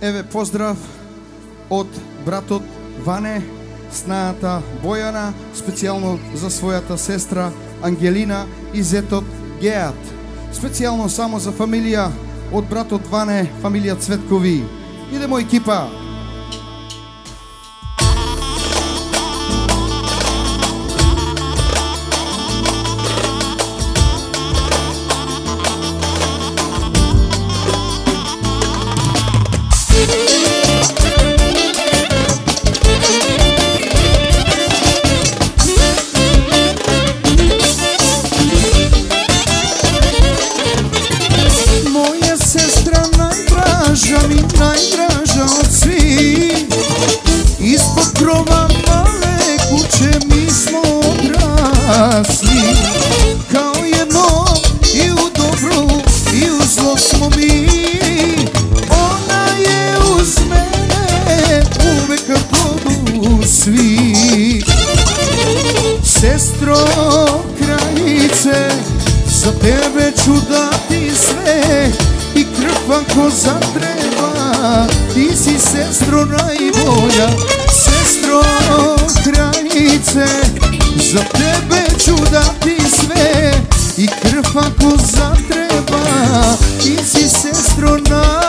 Еве поздрав од братот Ване, снајата Бојана, специјално за својата сестра Ангелина и зетот Геат. Специјално само за фамилија од братот Ване, фамилија Цветкови. Идемо екипа! Najdraža od svih, ispod krova male kuće mi smo odrasli. Kao jedno i u dobru i u zlo smo mi. Ona je uz mene uvek kako budu svi. Sestro kraljice, za tebe ću dati sve i krv ako zatreba, ti si sestro najbolja. Sestro kraljice, za tebe ću dati sve i krv ako zatreba, ti si sestro najbolja.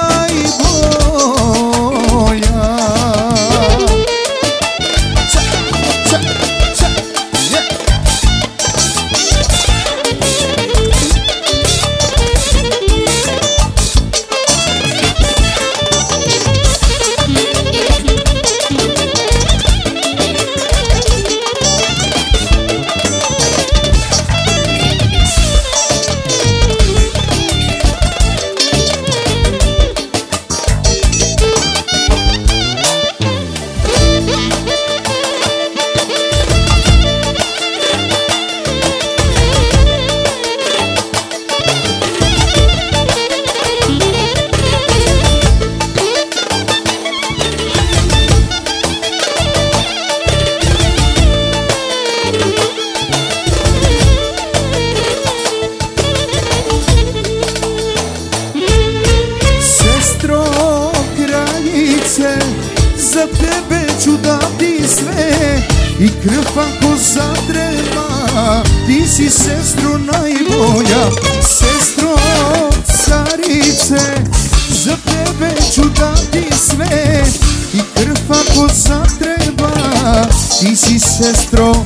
Za tebe ću dati sve i krv ako zatreba, ti si sestro najbolja. Sestro carice, za tebe ću dati sve i krv ako zatreba, ti si sestro